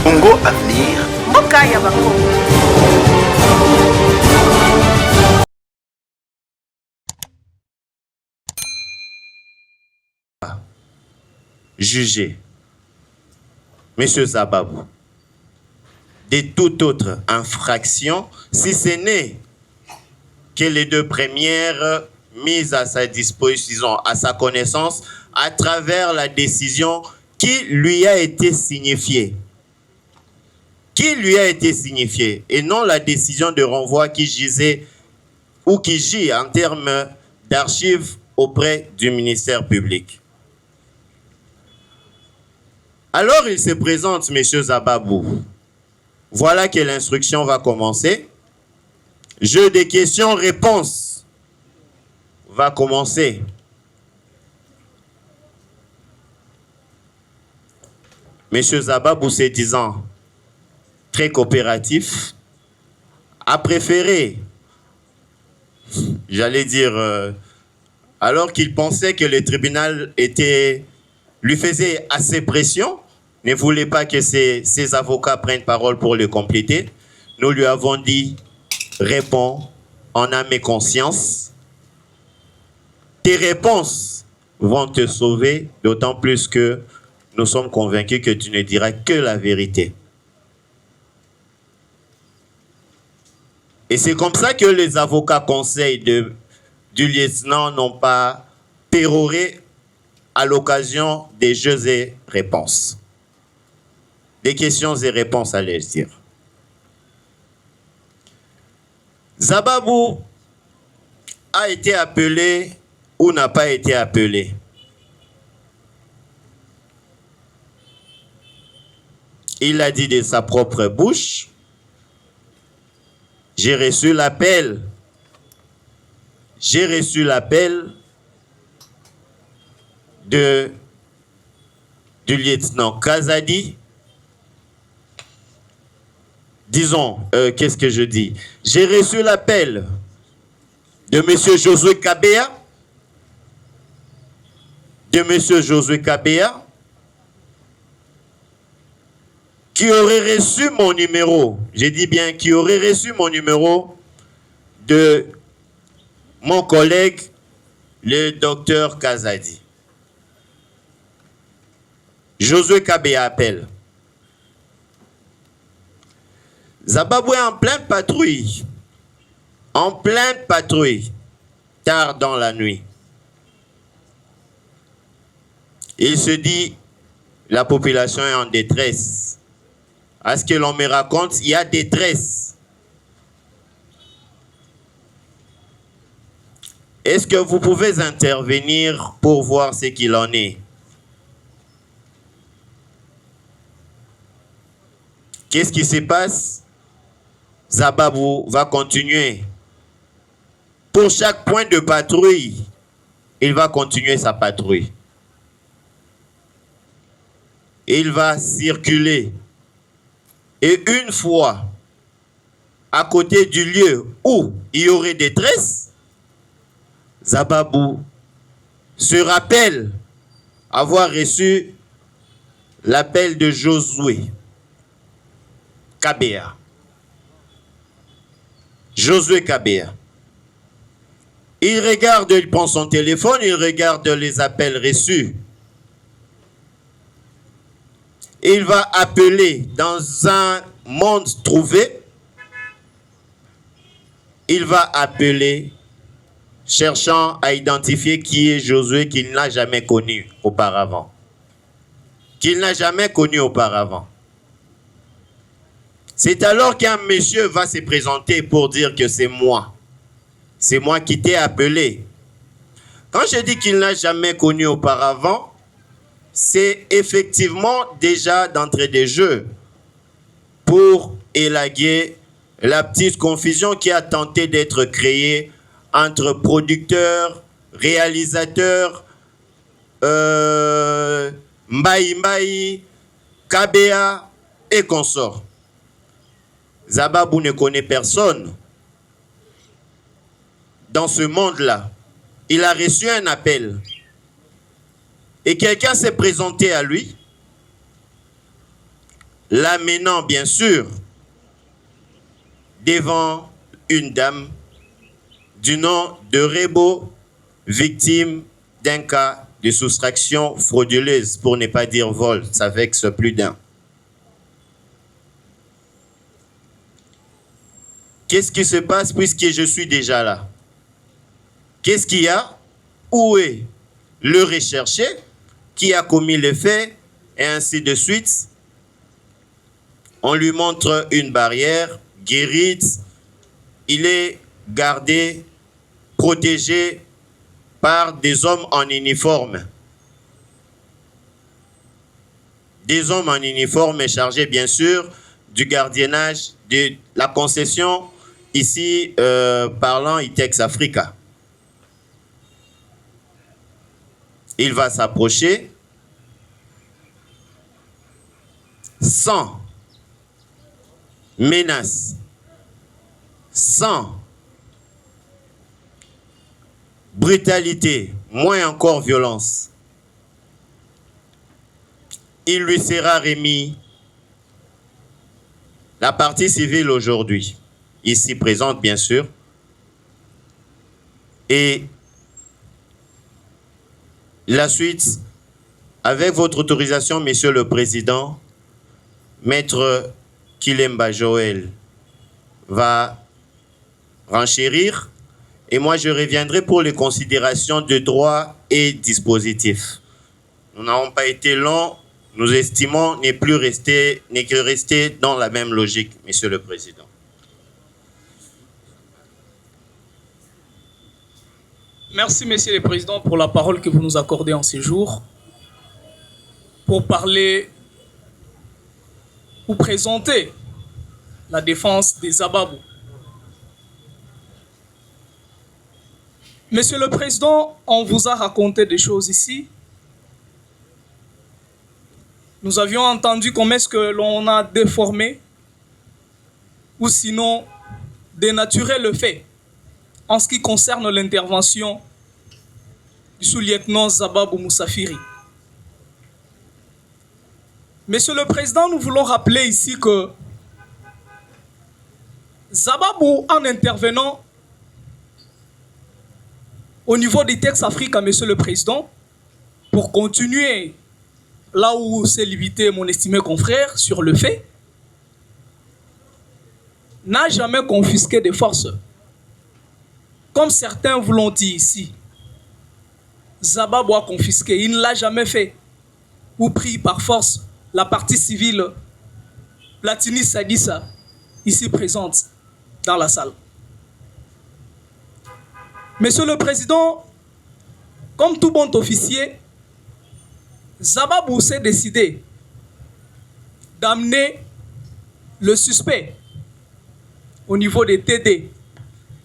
Congo Avenir. Mbokaya Bango. Juger M. Zababou de toute autre infraction, si ce n'est que les deux premières mises à sa disposition, à sa connaissance, à travers la décision qui lui a été signifiée. Qui lui a été signifiée, et non la décision de renvoi qui gisait ou qui gît en termes d'archives auprès du ministère public. Alors il se présente, M. Zababou. Voilà que l'instruction va commencer. Jeu de questions-réponses va commencer. M. Zababou, se disant très coopératif, a préféré, j'allais dire, alors qu'il pensait que le tribunal lui faisait assez pression, ne voulait pas que ses avocats prennent parole pour le compléter. Nous lui avons dit, réponds en âme et conscience. Tes réponses vont te sauver, d'autant plus que nous sommes convaincus que tu ne diras que la vérité. Et c'est comme ça que les avocats conseils du lieutenant n'ont pas péroré à l'occasion des jeux et réponses. Des questions et réponses, allais-je dire. Zababou a été appelé ou n'a pas été appelé. Il a dit de sa propre bouche, j'ai reçu l'appel. J'ai reçu l'appel du lieutenant Kazadi. Disons, qu'est-ce que je dis? J'ai reçu l'appel de M. Josué Kabea. De M. Josué Kabea, qui aurait reçu mon numéro, j'ai dit bien qui aurait reçu mon numéro de mon collègue, le docteur Kazadi. Josué Kabea appelle. Zababou est en pleine patrouille, tard dans la nuit. Il se dit, la population est en détresse. À ce que l'on me raconte, il y a détresse. Est-ce que vous pouvez intervenir pour voir ce qu'il en est? Qu'est-ce qui se passe? Zababou va continuer. Pour chaque point de patrouille, il va continuer sa patrouille. Il va circuler. Et une fois à côté du lieu où il y aurait détresse, Zababou se rappelle avoir reçu l'appel de Josué Kabea. Josué Kabea. Il regarde, il prend son téléphone, il regarde les appels reçus. Il va appeler dans un monde trouvé. Il va appeler cherchant à identifier qui est Josué qu'il n'a jamais connu auparavant. C'est alors qu'un monsieur va se présenter pour dire que c'est moi. C'est moi qui t'ai appelé. Quand je dis qu'il n'a jamais connu auparavant, c'est effectivement déjà d'entrée de jeu pour élaguer la petite confusion qui a tenté d'être créée entre producteurs, réalisateurs, Mbaï, Kabea et consorts. Zababou ne connaît personne dans ce monde-là. Il a reçu un appel. Et quelqu'un s'est présenté à lui l'amenant bien sûr devant une dame du nom de Rebo, victime d'un cas de soustraction frauduleuse, pour ne pas dire vol, ça vexe plus d'un. Qu'est-ce qui se passe puisque je suis déjà là? Qu'est-ce qu'il y a? Où est le recherché? Qui a commis le fait? Et ainsi de suite. On lui montre une barrière, guérite. Il est gardé, protégé par des hommes en uniforme. Des hommes en uniforme chargés bien sûr du gardiennage de la concession, ici parlant ITEX Africa. Il va s'approcher sans menace, sans brutalité, moins encore violence. Il lui sera remis la partie civile aujourd'hui, ici présente bien sûr, et la suite, avec votre autorisation, Monsieur le Président, Maître Kilemba Joël va renchérir et moi je reviendrai pour les considérations de droit et dispositifs. Nous n'avons pas été longs, nous estimons ne que rester dans la même logique, Monsieur le Président. Merci, Monsieur le Président, pour la parole que vous nous accordez en ces jours pour parler ou présenter la défense des Zababou. Monsieur le Président, on vous a raconté des choses ici. Nous avions entendu comment est-ce que l'on a déformé ou sinon dénaturé le fait en ce qui concerne l'intervention du sous-lieutenant Zababou Moussafiri. Monsieur le Président, nous voulons rappeler ici que Zababou, en intervenant au niveau d'ITEX Africa, Monsieur le Président, pour continuer là où s'est limité mon estimé confrère sur le fait, n'a jamais confisqué des forces. Comme certains vous l'ont dit ici, Zababou a confisqué, il ne l'a jamais fait, ou pris par force la partie civile Platini Sadissa, ici présente dans la salle. Monsieur le Président, comme tout bon officier, Zababou s'est décidé d'amener le suspect au niveau des TD.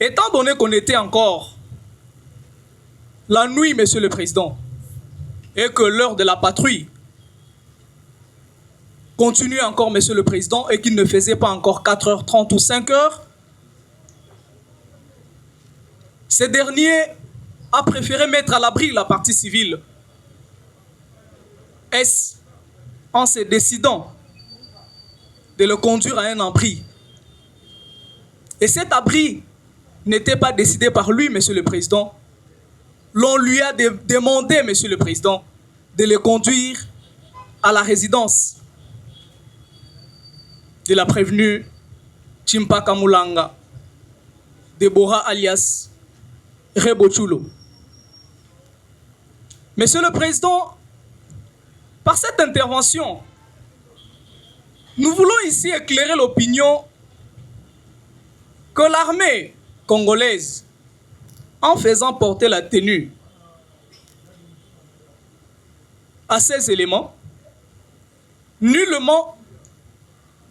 Étant donné qu'on était encore la nuit, Monsieur le Président, et que l'heure de la patrouille continue encore, Monsieur le Président, et qu'il ne faisait pas encore 4h30 ou 5h, ce dernier a préféré mettre à l'abri la partie civile. Est-ce en se décidant de le conduire à un abri? Et cet abri n'était pas décidé par lui, Monsieur le Président. L'on lui a demandé, Monsieur le Président, de le conduire à la résidence de la prévenue Chimpaka Moulanga, Deborah alias Rebochulo. Monsieur le Président, par cette intervention, nous voulons ici éclairer l'opinion que l'armée congolaise, en faisant porter la tenue à ces éléments, nullement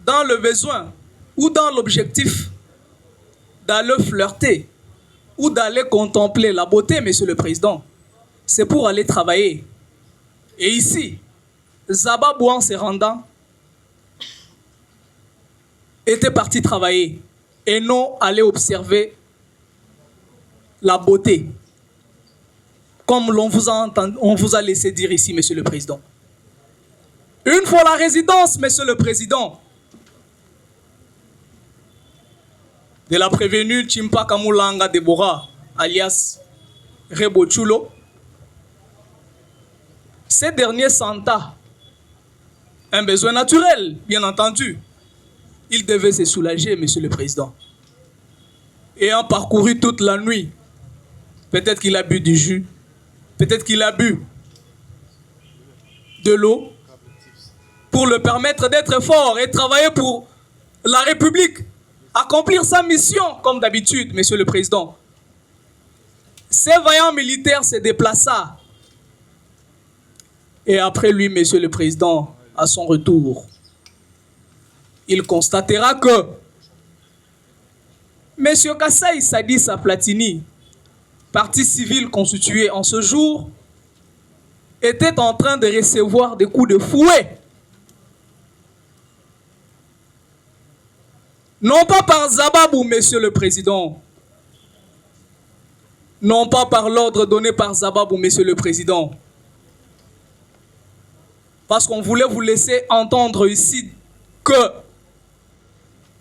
dans le besoin ou dans l'objectif d'aller flirter ou d'aller contempler la beauté, Monsieur le Président, c'est pour aller travailler. Et ici, Zababou, en se rendant, était parti travailler et non aller observer la beauté, comme on vous a laissé dire ici, Monsieur le Président. Une fois la résidence, Monsieur le Président, de la prévenue Chimpa Kamulanga Deborah, alias Rebo Chulo, ces derniers sentent un besoin naturel, bien entendu. Il devait se soulager, Monsieur le Président. Ayant parcouru toute la nuit, peut-être qu'il a bu du jus, peut-être qu'il a bu de l'eau pour le permettre d'être fort et travailler pour la République, accomplir sa mission comme d'habitude, Monsieur le Président. Ces vaillants militaires se déplaça. Et après lui, Monsieur le Président, à son retour, il constatera que Monsieur Kassaï Sadissa Platini, parti civil constitué en ce jour, était en train de recevoir des coups de fouet. Non pas par Zababou, Monsieur le Président. Non pas par l'ordre donné par Zababou, Monsieur le Président. Parce qu'on voulait vous laisser entendre ici que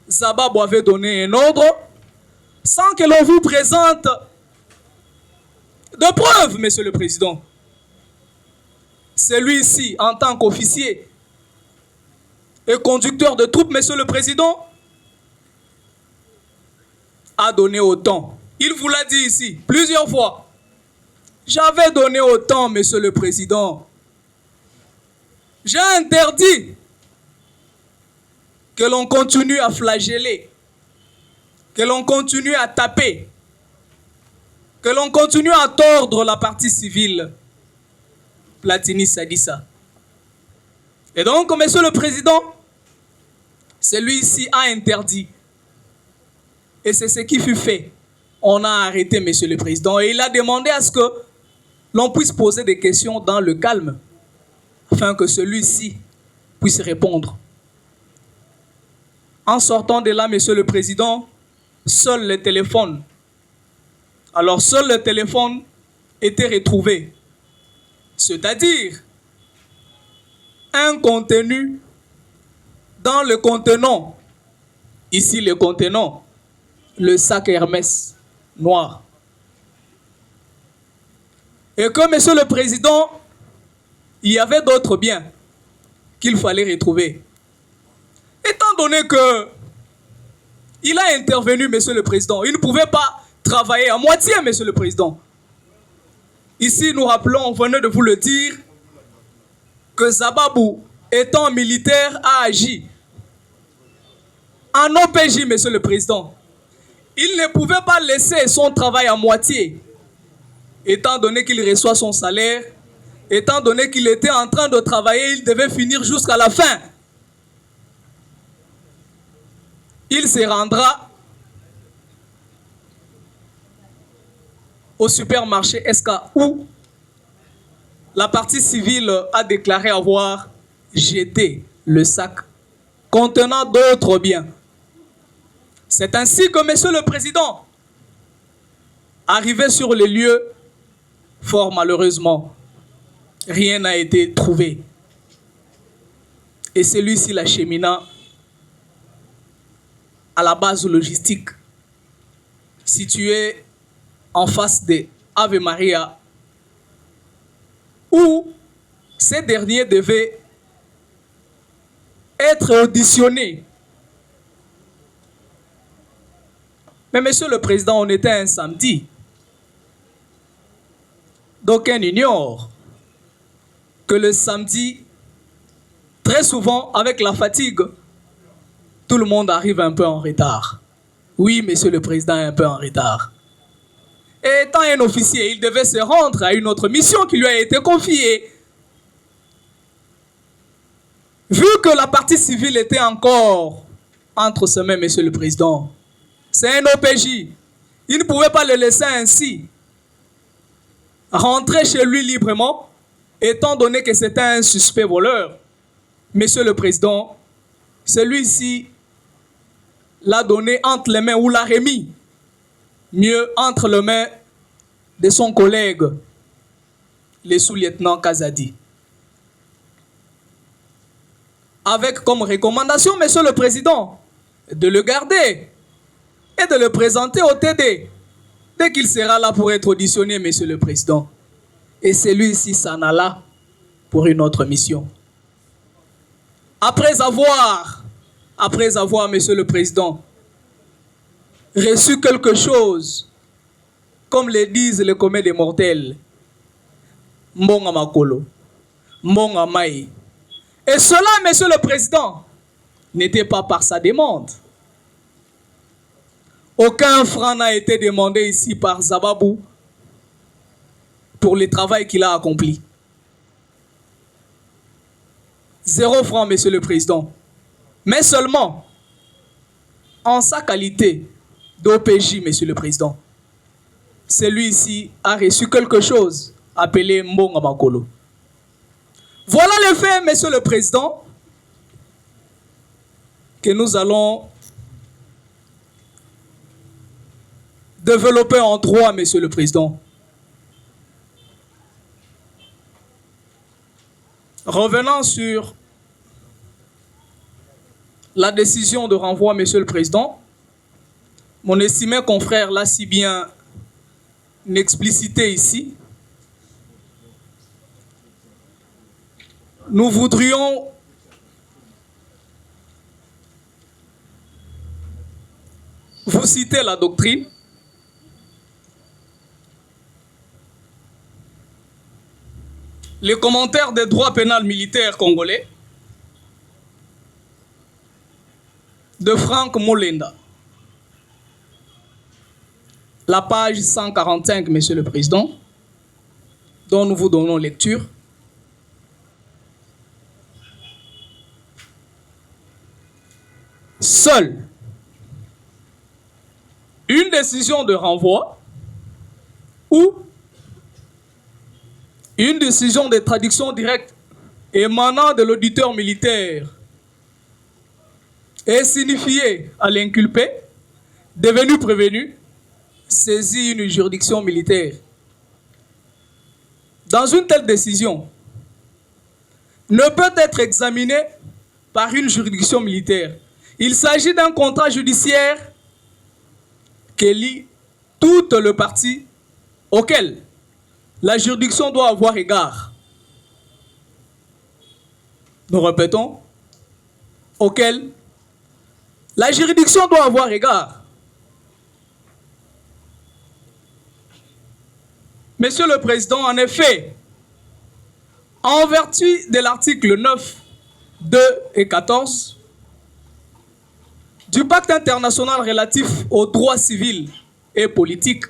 Zababou avait donné un ordre sans que l'on vous présente de preuves, Monsieur le Président. Celui-ci, en tant qu'officier et conducteur de troupes, Monsieur le Président, a donné autant. Il vous l'a dit ici plusieurs fois. J'avais donné autant, Monsieur le Président. J'ai interdit que l'on continue à flageller, que l'on continue à taper, que l'on continue à tordre la partie civile. Platini Sadissa. Et donc, Monsieur le Président, celui-ci a interdit. Et c'est ce qui fut fait. On a arrêté Monsieur le Président et il a demandé à ce que l'on puisse poser des questions dans le calme, afin que celui-ci puisse répondre. En sortant de là, Monsieur le Président, seul le téléphone. Alors, seul le téléphone était retrouvé. C'est-à-dire un contenu dans le contenant. Ici, le contenant, le sac Hermès noir. Et que, Monsieur le Président, il y avait d'autres biens qu'il fallait retrouver. Étant donné que il a intervenu, Monsieur le Président, il ne pouvait pas travailler à moitié, Monsieur le Président. Ici, nous rappelons, on venait de vous le dire, que Zababou, étant militaire, a agi en OPJ, Monsieur le Président. Il ne pouvait pas laisser son travail à moitié, étant donné qu'il reçoit son salaire, étant donné qu'il était en train de travailler, il devait finir jusqu'à la fin. Il se rendra au supermarché SK où la partie civile a déclaré avoir jeté le sac contenant d'autres biens. C'est ainsi que Monsieur le Président, arrivé sur les lieux, fort malheureusement, rien n'a été trouvé. Et celui-ci l'achemina à la base logistique située en face de Ave Maria, où ces derniers devaient être auditionnés. Mais Monsieur le Président, on était un samedi. D'aucuns ignorent que le samedi, très souvent, avec la fatigue, tout le monde arrive un peu en retard. Oui, Monsieur le Président est un peu en retard. Et étant un officier, il devait se rendre à une autre mission qui lui a été confiée. Vu que la partie civile était encore entre ses mains, Monsieur le Président, c'est un OPJ. Il ne pouvait pas le laisser ainsi rentrer chez lui librement, étant donné que c'était un suspect voleur. Monsieur le Président, celui-ci l'a donné entre les mains ou l'a remis, mieux entre les mains de son collègue, le sous-lieutenant Kazadi. avec comme recommandation, Monsieur le Président, de le garder et de le présenter au TD dès qu'il sera là pour être auditionné, Monsieur le Président. Et celui-ci s'en alla pour une autre mission. Après avoir, Monsieur le Président, reçu quelque chose, comme le disent les communs des mortels, Mbonga Makolo, Mbonga Maï. Et cela, Monsieur le Président, n'était pas par sa demande. Aucun franc n'a été demandé ici par Zababou pour le travail qu'il a accompli. 0 franc, Monsieur le Président. Mais seulement en sa qualité d'OPJ, Monsieur le Président. Celui-ci a reçu quelque chose appelé Mbonga Makolo. Voilà le fait, Monsieur le Président, que nous allons développer en droit, Monsieur le Président. Revenant sur la décision de renvoi, Monsieur le Président, mon estimé confrère l'a si bien explicité ici. Nous voudrions vous citer la doctrine. Les commentaires des droits pénals militaires congolais de Franck Molenda. La page 145, Monsieur le Président, dont nous vous donnons lecture. Seule une décision de renvoi ou une décision de traduction directe émanant de l'auditeur militaire est signifiée à l'inculpé, devenu prévenu, saisit une juridiction militaire. Dans une telle décision, ne peut être examinée par une juridiction militaire. Il s'agit d'un contrat judiciaire qui lie toutes les parties auxquelles la juridiction doit avoir égard. Nous répétons, auquel la juridiction doit avoir égard. Monsieur le Président, en effet, en vertu de l'article 9, 2 et 14 du pacte international relatif aux droits civils et politiques,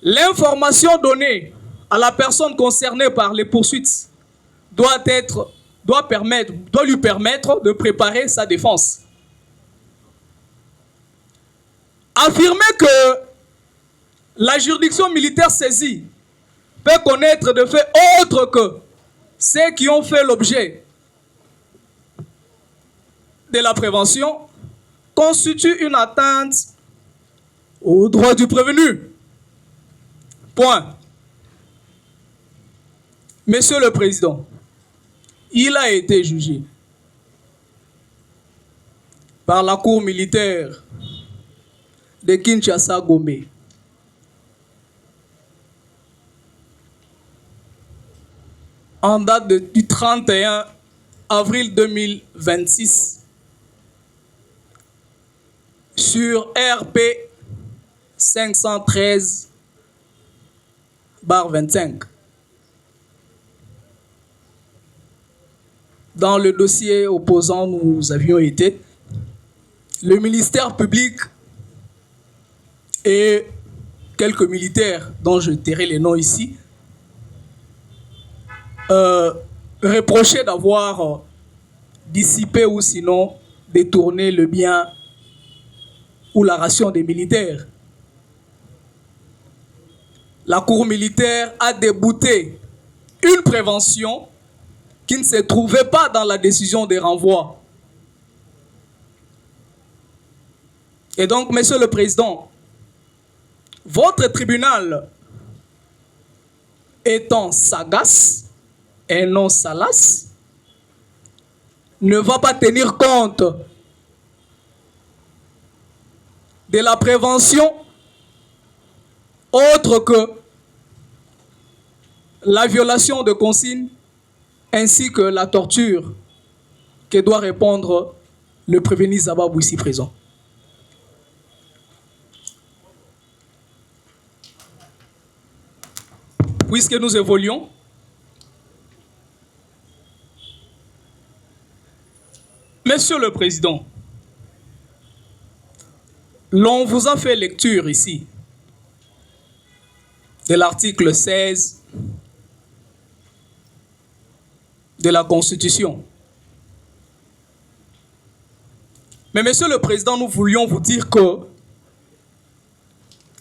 l'information donnée à la personne concernée par les poursuites doit lui permettre de préparer sa défense. Affirmer que la juridiction militaire saisie peut connaître de faits autres que ceux qui ont fait l'objet de la prévention constitue une atteinte aux droits du prévenu. Point. Monsieur le Président, il a été jugé par la Cour militaire de Kinshasa-Gombe en date du 31 avril 2026 sur RP 513/25. Dans le dossier opposant, nous avions été le ministère public et quelques militaires dont je tairai les noms ici, reprochés d'avoir dissipé ou sinon détourné le bien ou la ration des militaires. La Cour militaire a débouté une prévention qui ne se trouvait pas dans la décision de renvoi. Et donc, Monsieur le Président, votre tribunal étant sagace et non salace, ne va pas tenir compte de la prévention autre que la violation de consignes ainsi que la torture que doit répondre le prévenu Zababou ici présent. Puisque nous évoluons, Monsieur le Président, l'on vous a fait lecture ici de l'article 16 de la Constitution. Mais Monsieur le Président, nous voulions vous dire que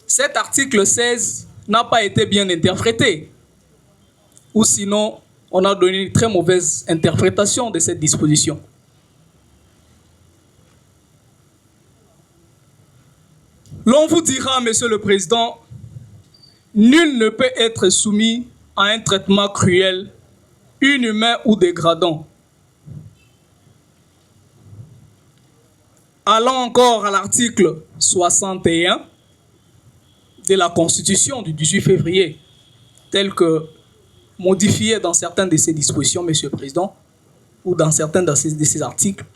cet article 16 n'a pas été bien interprété. Ou sinon, on a donné une très mauvaise interprétation de cette disposition. L'on vous dira, Monsieur le Président, nul ne peut être soumis à un traitement cruel, inhumain ou dégradant. Allons encore à l'article 61 de la Constitution du 18 février, tel que modifié dans certaines de ces dispositions, Monsieur le Président, ou dans certains de ces articles.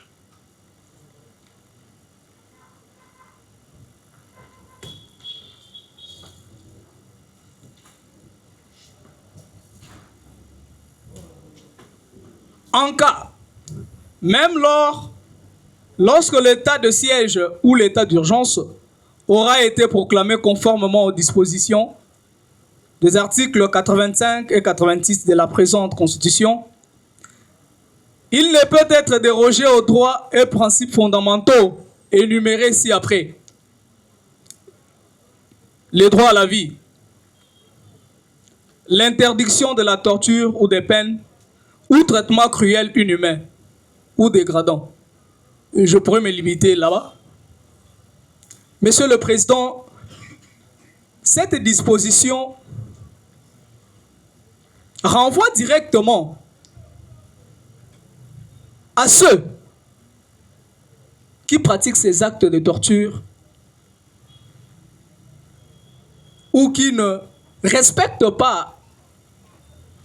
En cas, même lorsque l'état de siège ou l'état d'urgence aura été proclamé conformément aux dispositions des articles 85 et 86 de la présente Constitution, il ne peut être dérogé aux droits et principes fondamentaux énumérés ci-après. Les droits à la vie, l'interdiction de la torture ou des peines, ou traitement cruel, inhumain ou dégradant. Je pourrais me limiter là-bas. Monsieur le Président, cette disposition renvoie directement à ceux qui pratiquent ces actes de torture ou qui ne respectent pas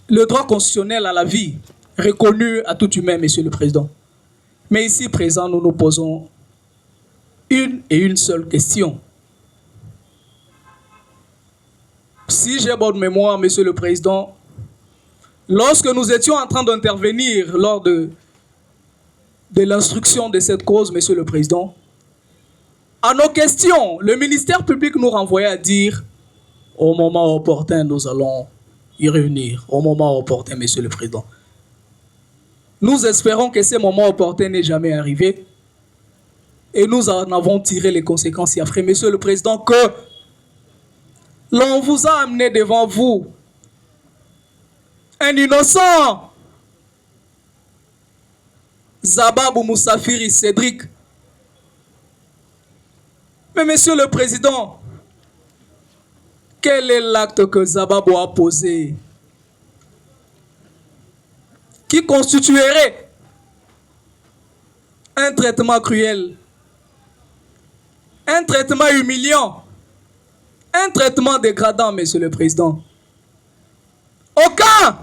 le droit constitutionnel à la vie reconnu à tout humain, Monsieur le Président. Mais ici présent, nous nous posons une et une seule question. Si j'ai bonne mémoire, Monsieur le Président, lorsque nous étions en train d'intervenir lors de l'instruction de cette cause, Monsieur le Président, à nos questions, le ministère public nous renvoyait à dire « Au moment opportun, nous allons y réunir. Au moment opportun, Monsieur le Président. » Nous espérons que ce moment opportun n'est jamais arrivé et nous en avons tiré les conséquences après, Monsieur le Président, que l'on vous a amené devant vous un innocent, Zababou Moussafiri Cédric. Mais Monsieur le Président, quel est l'acte que Zababou a posé qui constituerait un traitement cruel, un traitement humiliant, un traitement dégradant, Monsieur le Président? Aucun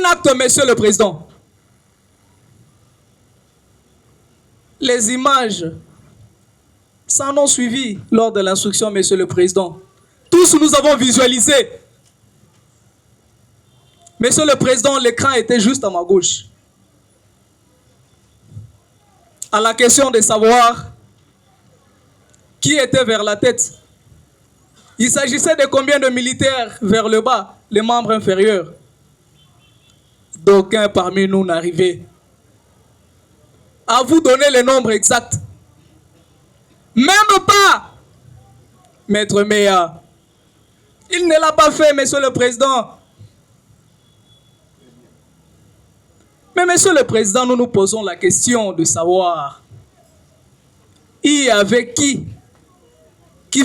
acte, Monsieur le Président. Les images s'en ont suivi lors de l'instruction, Monsieur le Président. Tous nous avons visualisé. Monsieur le Président, l'écran était juste à ma gauche. À la question de savoir qui était vers la tête, il s'agissait de combien de militaires vers le bas, les membres inférieurs. D'aucuns parmi nous n'arrivaient à vous donner le nombre exact. Même pas, Maître Meya. Il ne l'a pas fait, Monsieur le Président. Mais Monsieur le Président, nous nous posons la question de savoir il y avait qui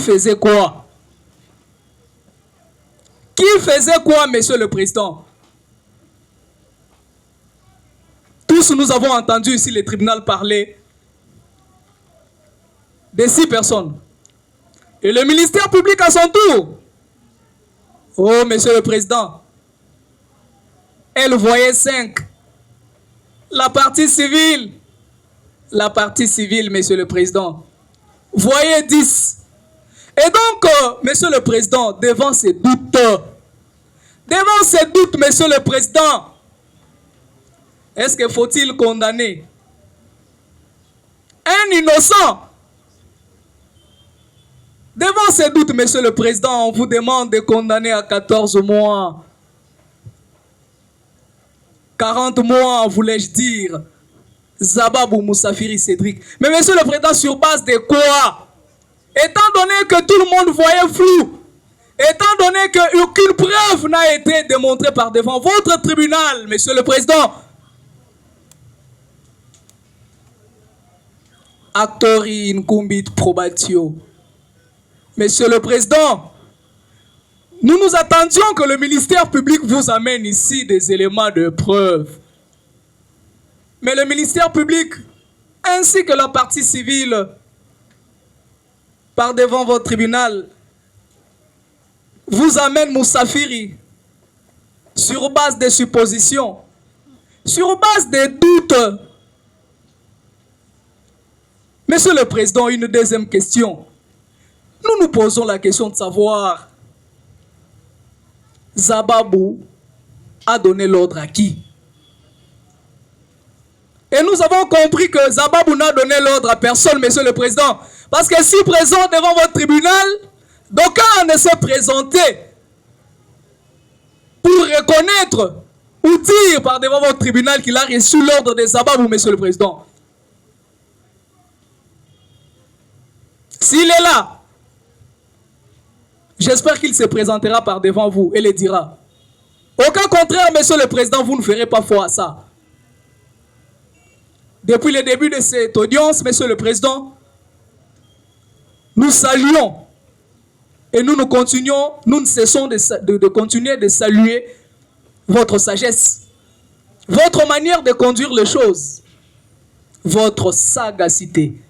faisait quoi? Qui faisait quoi, Monsieur le Président? Tous nous avons entendu ici le tribunal parler de 6 personnes. Et le ministère public à son tour. Oh, Monsieur le Président, elle voyait 5. La partie civile, Monsieur le Président, voyait 10. Et donc, Monsieur le Président, devant ces doutes, Monsieur le Président, est-ce qu'il faut-il condamner un innocent? Devant ces doutes, Monsieur le Président, on vous demande de condamner à 14 mois. 40 mois, voulais-je dire, Zababou Moussafiri Cédric. Mais Monsieur le Président, sur base de quoi? Étant donné que tout le monde voyait flou, étant donné qu'aucune preuve n'a été démontrée par devant votre tribunal, Monsieur le Président, Actori incumbit probatio. Monsieur le Président, nous nous attendions que le ministère public vous amène ici des éléments de preuve. Mais le ministère public, ainsi que la partie civile, par devant votre tribunal, vous amène Moussafiri sur base de suppositions, sur base de doutes. Monsieur le Président, une deuxième question. Nous nous posons la question de savoir, Zababou a donné l'ordre à qui? Et nous avons compris que Zababou n'a donné l'ordre à personne, Monsieur le Président. Parce que si présent devant votre tribunal, d'aucuns ne s'est présenté pour reconnaître ou dire par devant votre tribunal qu'il a reçu l'ordre de Zababou, Monsieur le Président. S'il est là, j'espère qu'il se présentera par devant vous et le dira. Au cas contraire, Monsieur le Président, vous ne ferez pas foi à ça. Depuis le début de cette audience, Monsieur le Président, nous saluons et nous ne cessons de continuer de saluer votre sagesse, votre manière de conduire les choses, votre sagacité.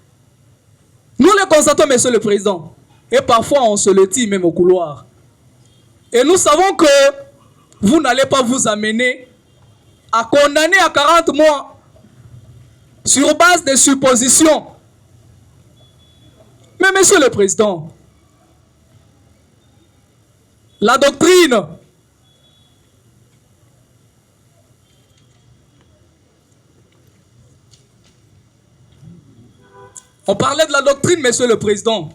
Nous le constatons, Monsieur le Président. Et parfois, on se le dit même au couloir. Et nous savons que vous n'allez pas vous amener à condamner à 40 mois sur base de suppositions. Mais Monsieur le Président, la doctrine, on parlait de la doctrine, Monsieur le Président.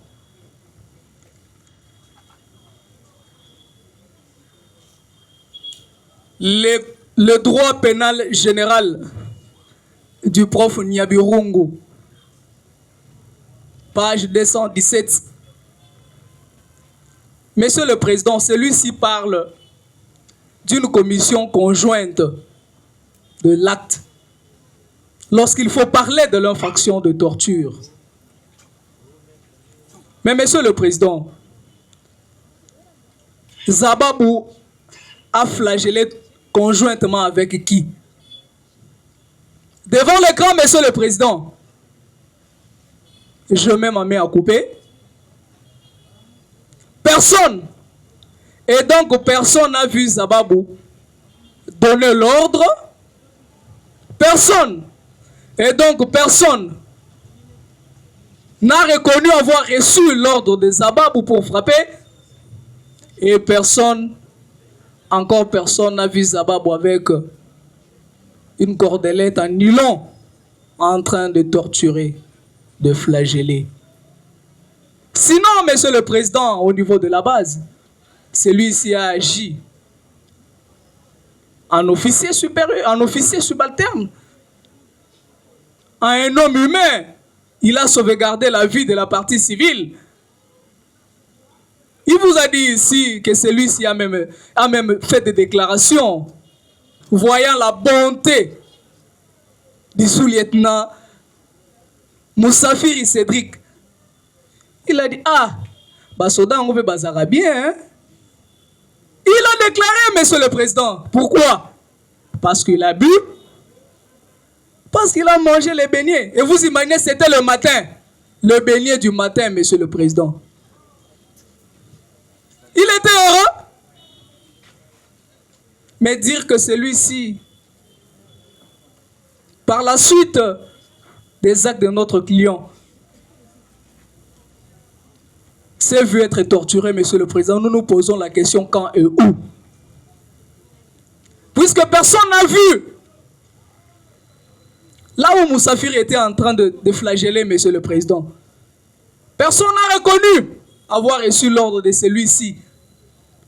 Le droit pénal général du prof Nyabirungu, page 217. Monsieur le Président, celui-ci parle d'une commission conjointe de l'acte lorsqu'il faut parler de l'infraction de torture. Mais Monsieur le Président, Zababou a flagellé conjointement avec qui? Devant l'écran, Monsieur le Président, je mets ma main à couper. Personne, et donc personne n'a vu Zababou donner l'ordre. Personne, et donc personne n'a reconnu avoir reçu l'ordre de Zababou pour frapper. Et personne, encore personne n'a vu Zababou avec une cordelette en nylon en train de torturer, de flageller. Sinon, Monsieur le Président, au niveau de la base, celui-ci a agi en officier supérieur, en officier subalterne, en un homme humain. Il a sauvegardé la vie de la partie civile. Il vous a dit ici que celui-ci a même fait des déclarations voyant la bonté du sous-lieutenant Moussafiri Cédric. Il a dit, ah, Basoda, on veut bazara bien. Hein? Il a déclaré, Monsieur le Président. Pourquoi? Parce qu'il a bu, Parce qu'il a mangé les beignets. Et vous imaginez, c'était le matin. Le beignet du matin, monsieur le président. Il était heureux. Mais dire que celui-ci, par la suite des actes de notre client, s'est vu être torturé, monsieur le président, nous nous posons la question quand et où. Puisque personne n'a vu. Là où Moussafiri était en train de flageller, monsieur le président, personne n'a reconnu avoir reçu l'ordre de celui-ci.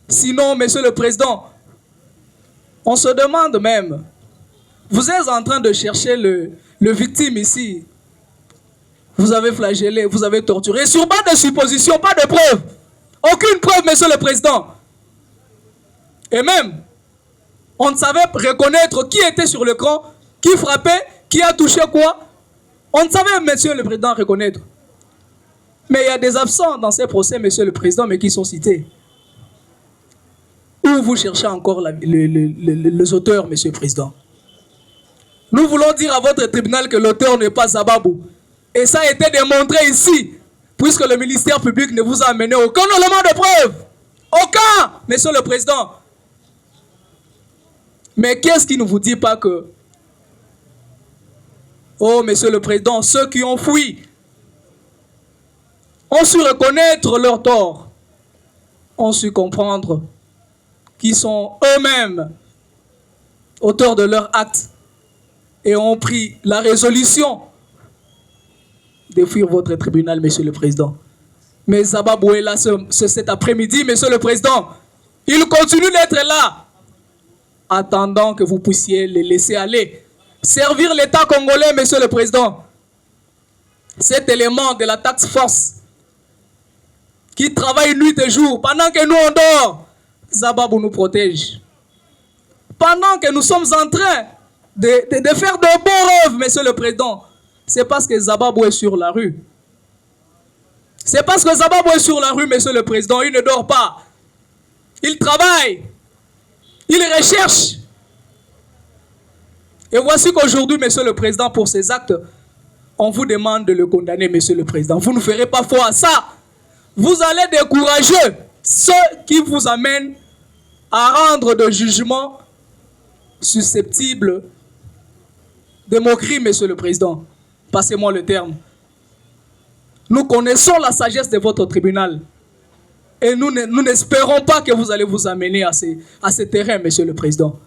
Sinon, monsieur le président, on se demande même, vous êtes en train de chercher le victime ici. Vous avez flagellé, vous avez torturé, sur base de suppositions, pas de preuves. Aucune preuve, monsieur le président. Et même, on ne savait reconnaître qui était sur l'écran, qui frappait, qui a touché quoi. On ne savait, monsieur le président, reconnaître. Mais il y a des absents dans ces procès, monsieur le président, mais qui sont cités. Où vous cherchez encore les auteurs, monsieur le président? Nous voulons dire à votre tribunal que l'auteur n'est pas Zababou. Et ça a été démontré ici, puisque le ministère public ne vous a amené aucun élément de preuve. Aucun, monsieur le président. Mais qu'est-ce qui ne vous dit pas que, oh, monsieur le président, ceux qui ont fui ont su reconnaître leur tort, ont su comprendre qu'ils sont eux-mêmes auteurs de leurs actes et ont pris la résolution de fuir votre tribunal, monsieur le président. Mais Zababou est là cet après-midi, monsieur le président. Il continue d'être là, attendant que vous puissiez les laisser aller. Servir l'État congolais, monsieur le président. Cet élément de la task force qui travaille nuit et jour, pendant que nous on dort, Zababou nous protège. Pendant que nous sommes en train de faire de bons rêves, monsieur le président, c'est parce que Zababou est sur la rue. C'est parce que Zababou est sur la rue, monsieur le président. Il ne dort pas. Il travaille. Il recherche. Et voici qu'aujourd'hui, monsieur le président, pour ces actes, on vous demande de le condamner, monsieur le président. Vous ne ferez pas foi à ça. Vous allez décourager ceux qui vous amènent à rendre des jugements susceptibles de moquerie, monsieur le président. Passez-moi le terme. Nous connaissons la sagesse de votre tribunal. Et nous n'espérons pas que vous allez vous amener à ce terrain, monsieur le président.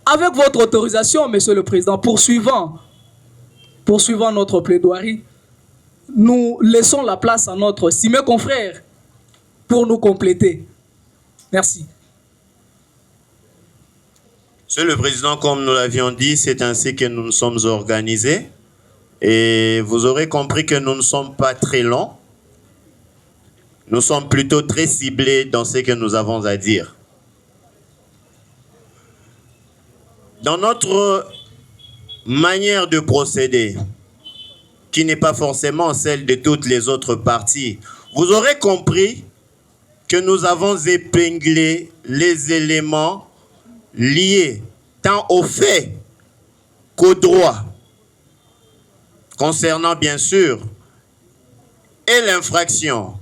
Avec votre autorisation, monsieur le président, poursuivant notre plaidoirie, nous laissons la place à notre estimé confrère pour nous compléter. Merci. Monsieur le Président, comme nous l'avions dit, c'est ainsi que nous nous sommes organisés. Et vous aurez compris que nous ne sommes pas très longs. Nous sommes plutôt très ciblés dans ce que nous avons à dire. Dans notre manière de procéder, qui n'est pas forcément celle de toutes les autres parties, vous aurez compris que nous avons épinglé les éléments liés tant aux faits qu'aux droits, concernant bien sûr et l'infraction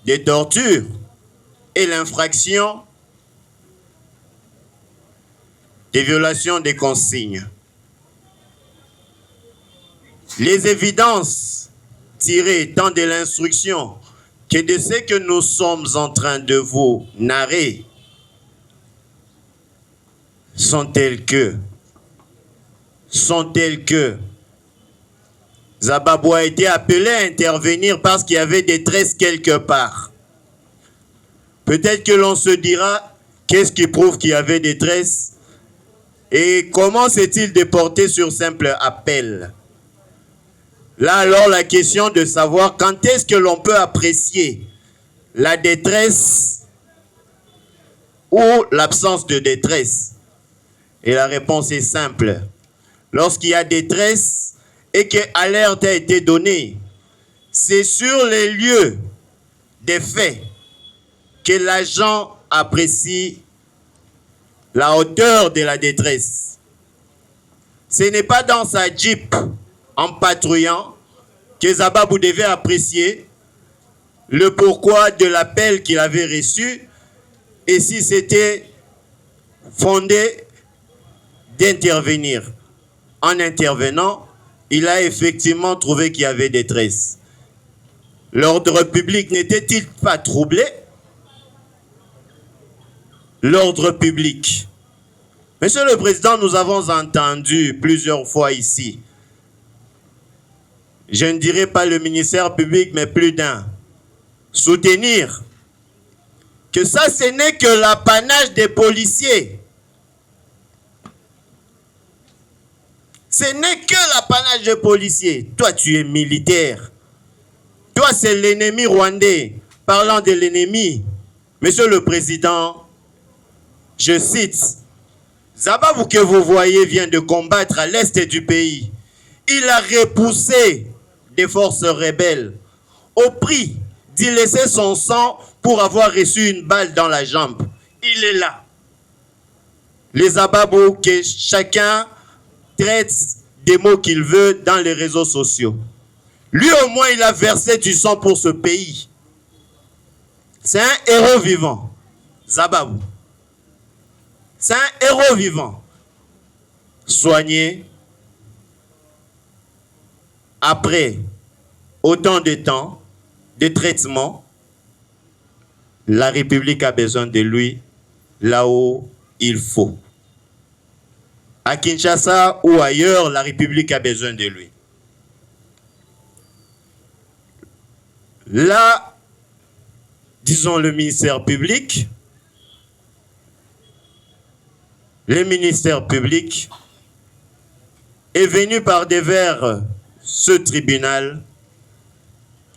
des tortures et l'infraction des violations des consignes. Les évidences tirées tant de l'instruction que de ce que nous sommes en train de vous narrer sont telles que Zababou a été appelé à intervenir parce qu'il y avait détresse quelque part. Peut-être que l'on se dira, qu'est-ce qui prouve qu'il y avait détresse? Et comment s'est-il déporté sur simple appel? Là alors la question de savoir quand est-ce que l'on peut apprécier la détresse ou l'absence de détresse. Et la réponse est simple. Lorsqu'il y a détresse et que alerte a été donnée, c'est sur les lieux des faits que l'agent apprécie la hauteur de la détresse. Ce n'est pas dans sa Jeep, en patrouillant, que Zababou devait apprécier le pourquoi de l'appel qu'il avait reçu et si c'était fondé d'intervenir. En intervenant, il a effectivement trouvé qu'il y avait détresse. L'ordre public n'était-il pas troublé? L'ordre public. Monsieur le Président, nous avons entendu plusieurs fois ici, je ne dirais pas le ministère public, mais plus d'un, soutenir que ça, ce n'est que l'apanage des policiers. Ce n'est que l'apanage des policiers. Toi, tu es militaire. Toi, c'est l'ennemi rwandais. Parlant de l'ennemi, Monsieur le Président, je cite, Zababou que vous voyez vient de combattre à l'est du pays. Il a repoussé des forces rebelles au prix d'y laisser son sang pour avoir reçu une balle dans la jambe. Il est là. Les Zababou que chacun traite des mots qu'il veut dans les réseaux sociaux. Lui au moins il a versé du sang pour ce pays. C'est un héros vivant. Zababou. C'est un héros vivant. Soigné. Après autant de temps, de traitement, la République a besoin de lui là où il faut. À Kinshasa ou ailleurs, la République a besoin de lui. Là, disons le ministère public, est venu par devers ce tribunal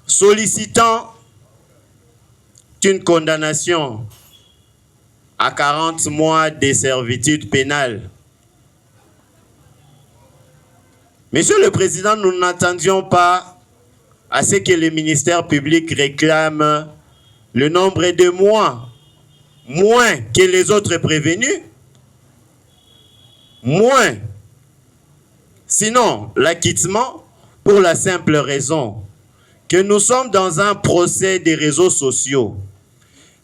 sollicitant une condamnation à 40 mois de servitude pénale. Monsieur le Président, nous n'attendions pas à ce que le ministère public réclame le nombre de mois moins que les autres prévenus. Moins. Sinon, l'acquittement, pour la simple raison que nous sommes dans un procès des réseaux sociaux.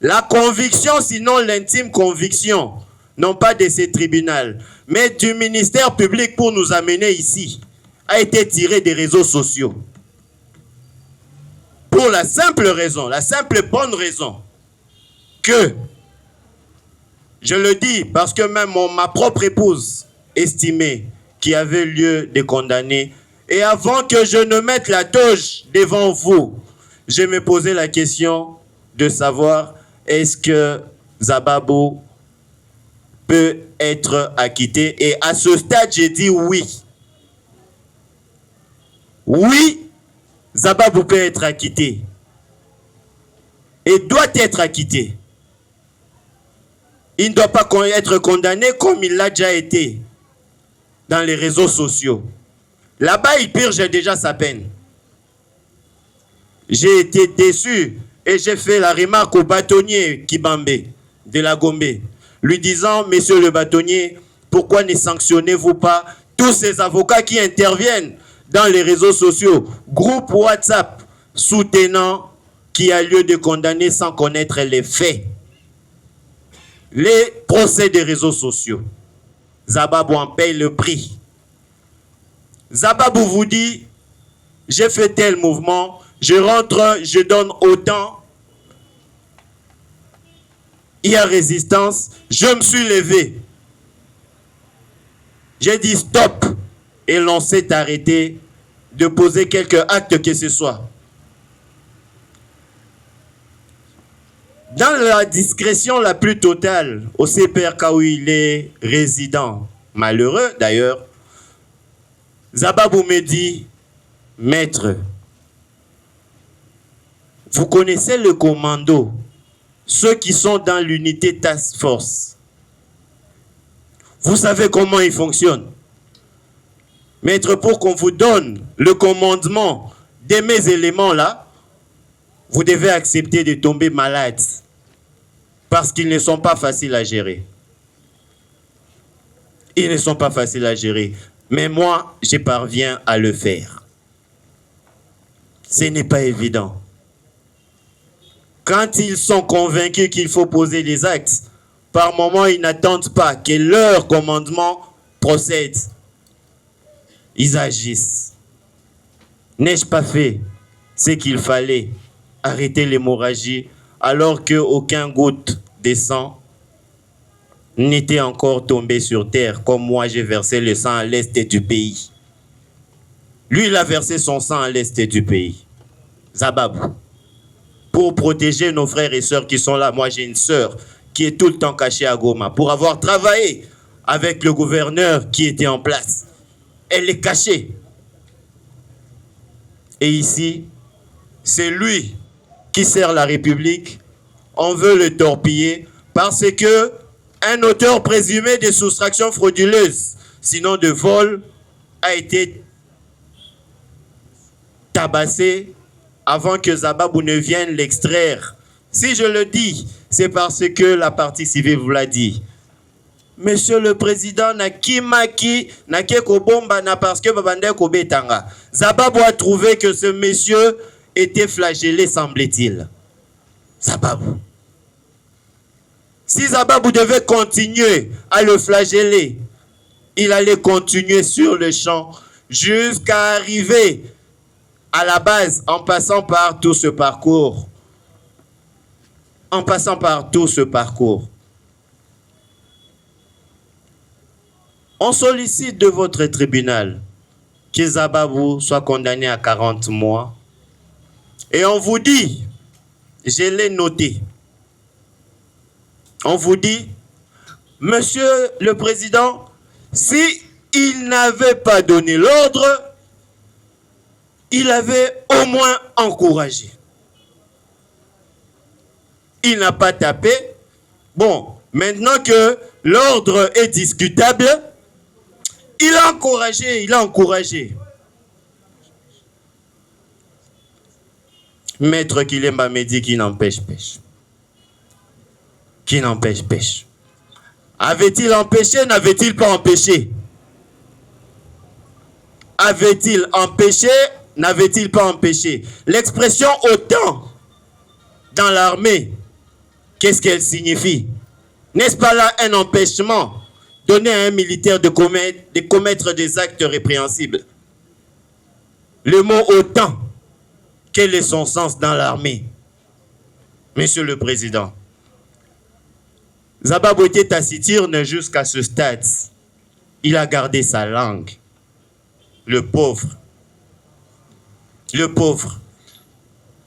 La conviction, sinon l'intime conviction, non pas de ces tribunaux, mais du ministère public pour nous amener ici, a été tirée des réseaux sociaux. Pour la simple raison, la simple bonne raison, que, je le dis parce que même ma propre épouse estimait qu'il y avait lieu de condamner. Et avant que je ne mette la toge devant vous, je me posais la question de savoir est-ce que Zababou peut être acquitté. Et à ce stade, j'ai dit oui. Oui, Zababou peut être acquitté. Et doit être acquitté. Il ne doit pas être condamné comme il l'a déjà été dans les réseaux sociaux. Là-bas, il purge déjà sa peine. J'ai été déçu et j'ai fait la remarque au bâtonnier Kibambe de la Gombe, lui disant, monsieur le bâtonnier, pourquoi ne sanctionnez-vous pas tous ces avocats qui interviennent dans les réseaux sociaux, groupe WhatsApp soutenant qu'il y a lieu de condamner sans connaître les faits. Les procès des réseaux sociaux. Zababou en paye le prix. Zababou vous dit, j'ai fait tel mouvement, je rentre, je donne autant. Il y a résistance, je me suis levé. J'ai dit stop. Et l'on s'est arrêté de poser quelques actes que ce soit. Dans la discrétion la plus totale, au CPRK où il est résident, malheureux d'ailleurs, Zababou me dit, maître, vous connaissez le commando, ceux qui sont dans l'unité Task Force. Vous savez comment ils fonctionnent. Maître, pour qu'on vous donne le commandement de mes éléments-là, vous devez accepter de tomber malade parce qu'ils ne sont pas faciles à gérer. Ils ne sont pas faciles à gérer. Mais moi, je parviens à le faire. Ce n'est pas évident. Quand ils sont convaincus qu'il faut poser les actes, par moment, ils n'attendent pas que leur commandement procède. Ils agissent. N'ai-je pas fait ce qu'il fallait, arrêter l'hémorragie, alors qu'aucun goutte de sang n'était encore tombé sur terre, comme moi j'ai versé le sang à l'est du pays. Lui, il a versé son sang à l'est du pays. Zababou. Pour protéger nos frères et sœurs qui sont là. Moi, j'ai une sœur qui est tout le temps cachée à Goma pour avoir travaillé avec le gouverneur qui était en place. Elle est cachée. Et ici, c'est lui qui sert la République. On veut le torpiller parce que un auteur présumé de soustraction frauduleuse, sinon de vol, a été tabassé avant que Zababou ne vienne l'extraire. Si je le dis, c'est parce que la partie civile vous l'a dit. Monsieur le Président, Nakimaki, Nakekobomba, na parce que Babande Kobetanga. Zababou a trouvé que ce monsieur était flagellé, semble-t-il. Zababou. Si Zababou devait continuer à le flageller, il allait continuer sur le champ jusqu'à arriver à la base en passant par tout ce parcours. En passant par tout ce parcours. On sollicite de votre tribunal que Zababou soit condamné à 40 mois. Et on vous dit, je l'ai noté, on vous dit, Monsieur le Président, si il n'avait pas donné l'ordre, il avait au moins encouragé. Il n'a pas tapé. Bon, maintenant que l'ordre est discutable, il a encouragé, il a encouragé. Maître Kilemba me dit qu'il n'empêche pêche. Qui n'empêche pêche. Avait-il empêché, n'avait-il pas empêché? Avait-il empêché, n'avait-il pas empêché? L'expression autant dans l'armée, qu'est-ce qu'elle signifie? N'est-ce pas là un empêchement donné à un militaire de commettre des actes répréhensibles? Le mot autant, quel est son sens dans l'armée? Monsieur le Président, Zababou était taciturne jusqu'à ce stade. Il a gardé sa langue. Le pauvre. Le pauvre.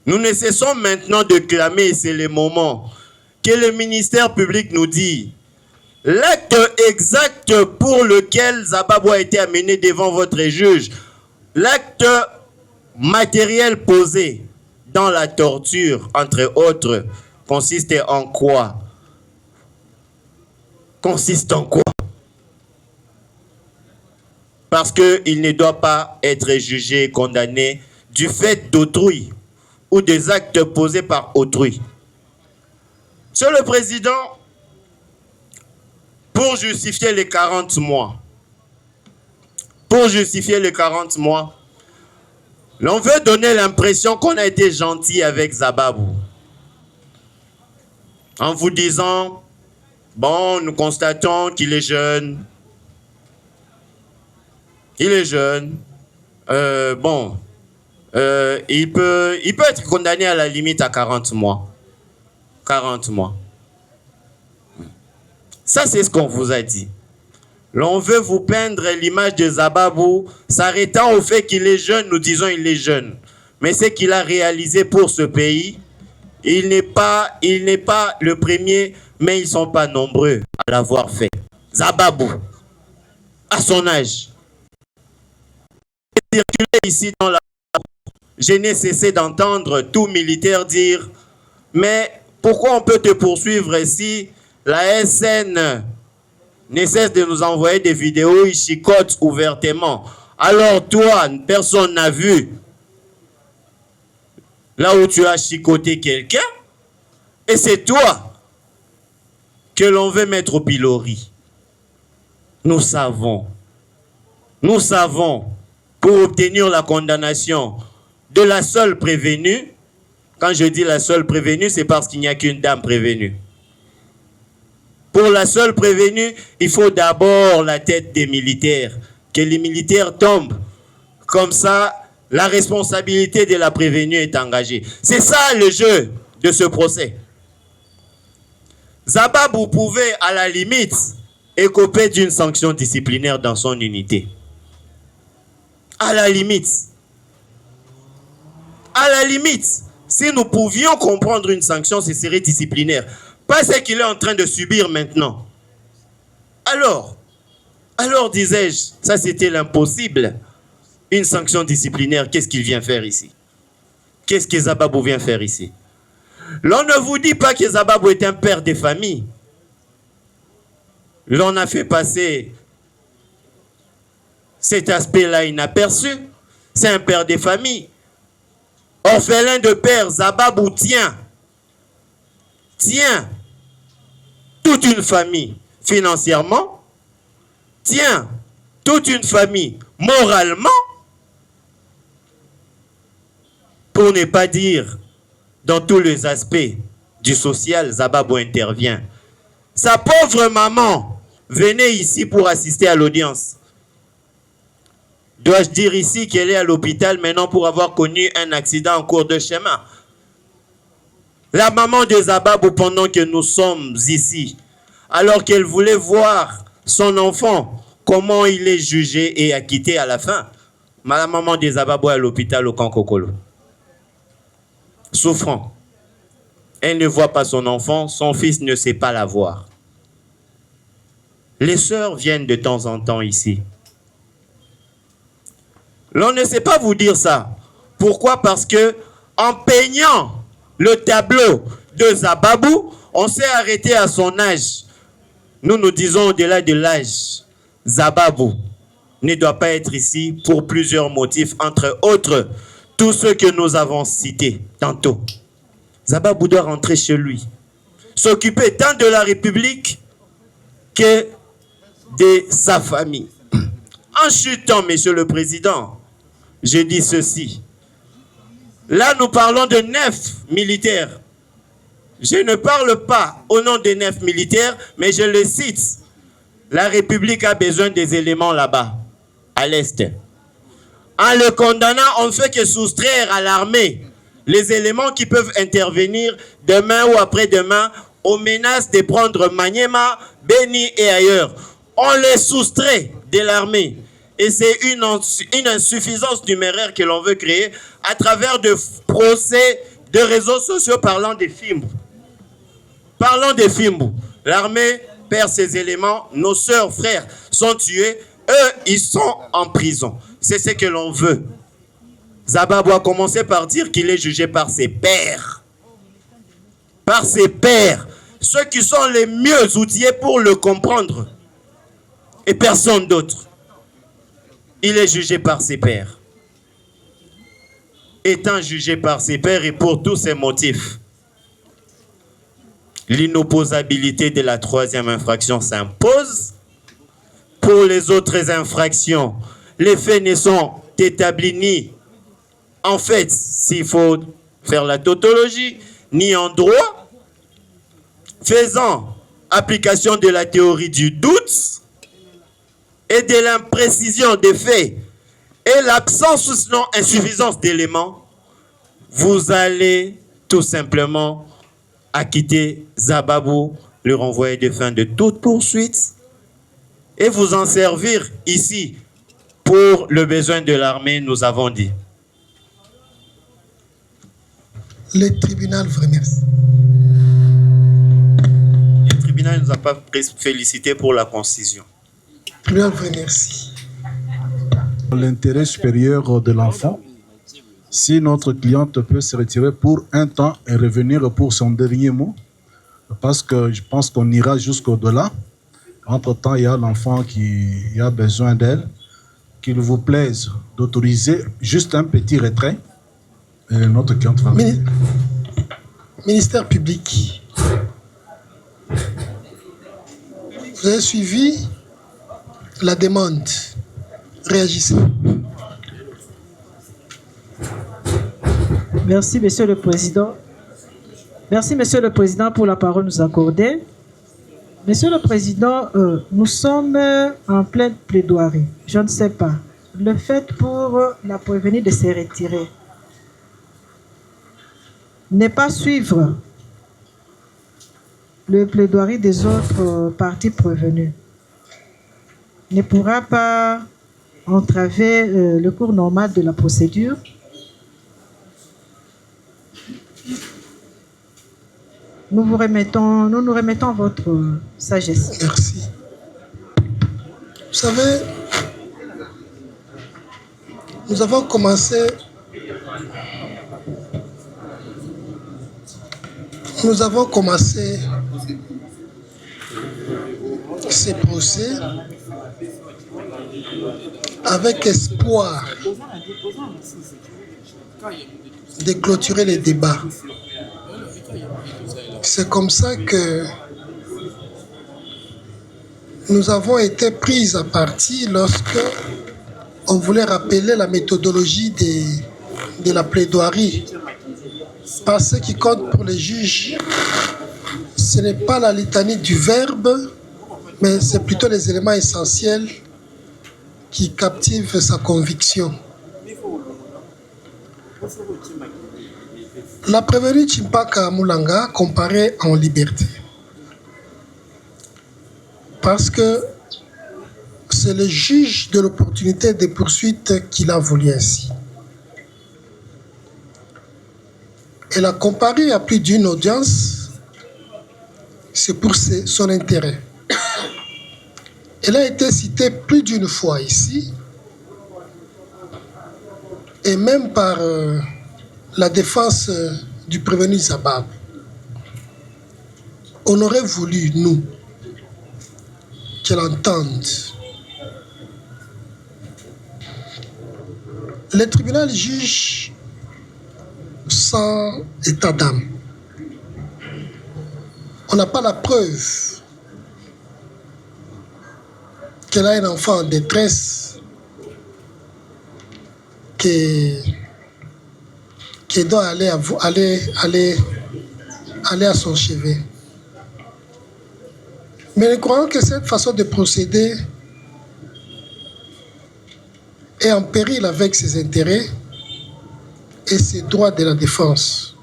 Nous ne cessons maintenant de clamer, et c'est le moment, que le ministère public nous dit l'acte exact pour lequel Zababou a été amené devant votre juge, l'acte matériel posé dans la torture, entre autres, consiste en quoi? Consiste en quoi? Parce qu'il ne doit pas être jugé et condamné du fait d'autrui ou des actes posés par autrui. Monsieur le Président, pour justifier les 40 mois, l'on veut donner l'impression qu'on a été gentil avec Zababou. En vous disant, bon, nous constatons qu'il est jeune. Il est jeune. Il peut être condamné à la limite à 40 mois. 40 mois. Ça, c'est ce qu'on vous a dit. L'on veut vous peindre l'image de Zababou, s'arrêtant au fait qu'il est jeune, nous disons il est jeune. Mais ce qu'il a réalisé pour ce pays, il n'est pas le premier, mais ils ne sont pas nombreux à l'avoir fait. Zababou, à son âge, circuler ici dans la... Je n'ai cessé d'entendre tout militaire dire, mais pourquoi on peut te poursuivre si la SN ne cesse de nous envoyer des vidéos, ils chicotent ouvertement. Alors toi, personne n'a vu là où tu as chicoté quelqu'un, et c'est toi que l'on veut mettre au pilori. Nous savons nous savons, pour obtenir la condamnation de la seule prévenue, quand je dis la seule prévenue, c'est parce qu'il n'y a qu'une dame prévenue. Pour la seule prévenue, il faut d'abord la tête des militaires, que les militaires tombent. Comme ça, la responsabilité de la prévenue est engagée. C'est ça le jeu de ce procès. Zababou pouvait, à la limite, écoper d'une sanction disciplinaire dans son unité. À la limite. À la limite, si nous pouvions comprendre une sanction, ce serait disciplinaire. Pas ce qu'il est en train de subir maintenant. Alors, disais-je, ça c'était l'impossible. Une sanction disciplinaire, qu'est-ce qu'il vient faire ici? Qu'est-ce que Zababou vient faire ici? L'on ne vous dit pas que Zababou est un père de famille. L'on a fait passer cet aspect-là inaperçu. C'est un père de famille. Orphelin de père, Zababou tient toute une famille financièrement, tient toute une famille moralement, pour ne pas dire dans tous les aspects du social, Zababou intervient. Sa pauvre maman venait ici pour assister à l'audience. Dois-je dire ici qu'elle est à l'hôpital maintenant pour avoir connu un accident en cours de chemin? La maman de Zababou, pendant que nous sommes ici, alors qu'elle voulait voir son enfant, comment il est jugé et acquitté à la fin, la maman de Zababou est à l'hôpital au Kankokolo. Souffrant. Elle ne voit pas son enfant, son fils ne sait pas la voir. Les sœurs viennent de temps en temps ici. L'on ne sait pas vous dire ça. Pourquoi? Parce que en peignant le tableau de Zababou, on s'est arrêté à son âge. Nous disons au-delà de l'âge. Zababou ne doit pas être ici pour plusieurs motifs, entre autres, tous ceux que nous avons cités tantôt. Zababou doit rentrer chez lui, s'occuper tant de la République que de sa famille. En chutant, Monsieur le Président, je dis ceci. Là, nous parlons de 9 militaires. Je ne parle pas au nom des 9 militaires, mais je le cite. La République a besoin des éléments là-bas, à l'Est. En le condamnant, on ne fait que soustraire à l'armée les éléments qui peuvent intervenir demain ou après-demain aux menaces de prendre Maniema, Beni et ailleurs. On les soustrait de l'armée. Et c'est une insuffisance numéraire que l'on veut créer à travers de procès de réseaux sociaux parlant des films. Parlons des films. L'armée perd ses éléments, nos sœurs, frères sont tués, eux, ils sont en prison. C'est ce que l'on veut. Zababou a commencé par dire qu'il est jugé par ses pairs. Par ses pairs. Ceux qui sont les mieux outillés pour le comprendre. Et personne d'autre. Il est jugé par ses pairs. Étant jugé par ses pairs et pour tous ces motifs, l'inopposabilité de la 3e infraction s'impose. Pour les autres infractions, les faits ne sont établis ni, en fait, s'il faut faire la tautologie, ni en droit, faisant application de la théorie du doute et de l'imprécision des faits et l'absence ou sinon insuffisance d'éléments, vous allez tout simplement acquitter Zababou, le renvoyer de fin de toute poursuite et vous en servir ici pour le besoin de l'armée, nous avons dit. Le tribunal vous remercie. Le tribunal ne nous a pas félicité pour la concision. Le tribunal vous remercie. L'intérêt supérieur de l'enfant, si notre cliente peut se retirer pour un temps et revenir pour son dernier mot, parce que je pense qu'on ira jusqu'au-delà. Entre-temps, il y a l'enfant qui a besoin d'elle. Qu'il vous plaise d'autoriser juste un petit retrait. Et notre cliente va... Ministère public, vous avez suivi la demande Réagissez. Merci, Monsieur le Président. Merci, Monsieur le Président, pour la parole nous accordée. Monsieur le Président, nous sommes en pleine plaidoirie. Je ne sais pas. Le fait pour la prévenue de se retirer, ne pas suivre le plaidoirie des autres parties prévenues, ne pourra pas entraver le cours normal de la procédure. Nous nous remettons à votre sagesse. Merci. Vous savez, nous avons commencé ces procès avec espoir de clôturer les débats. C'est comme ça que nous avons été pris à partie lorsque on voulait rappeler la méthodologie de la plaidoirie. Parce que ce qui compte pour les juges, ce n'est pas la litanie du verbe, mais c'est plutôt les éléments essentiels qui captivent sa conviction. La prévenue Chimpaka Moulanga comparaît en liberté. Parce que c'est le juge de l'opportunité de poursuite qui l'a voulu ainsi. Elle a comparé à plus d'une audience, c'est pour son intérêt. Elle a été citée plus d'une fois ici, et même par la défense du prévenu Zabab. On aurait voulu, nous, qu'elle entende. Le tribunal juge sans état d'âme. On n'a pas la preuve qu'elle a un enfant en détresse qui doit aller à son chevet. Mais nous croyons que cette façon de procéder est en péril avec ses intérêts et ses droits de la défense.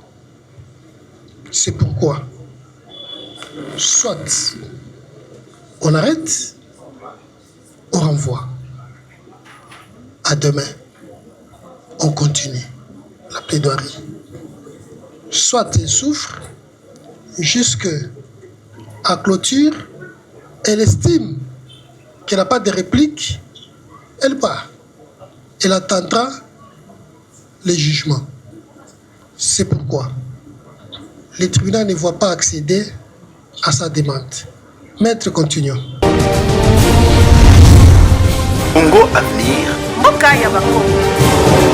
C'est pourquoi, soit on arrête, on renvoie. À demain, on continue la plaidoirie. Soit elle souffre jusqu'à clôture, elle estime qu'elle n'a pas de réplique, elle part. Elle attendra les jugements. C'est pourquoi le tribunal ne voit pas accéder à sa demande. Maître, continuons. Congo Avenir. Mboka ya Bakongo.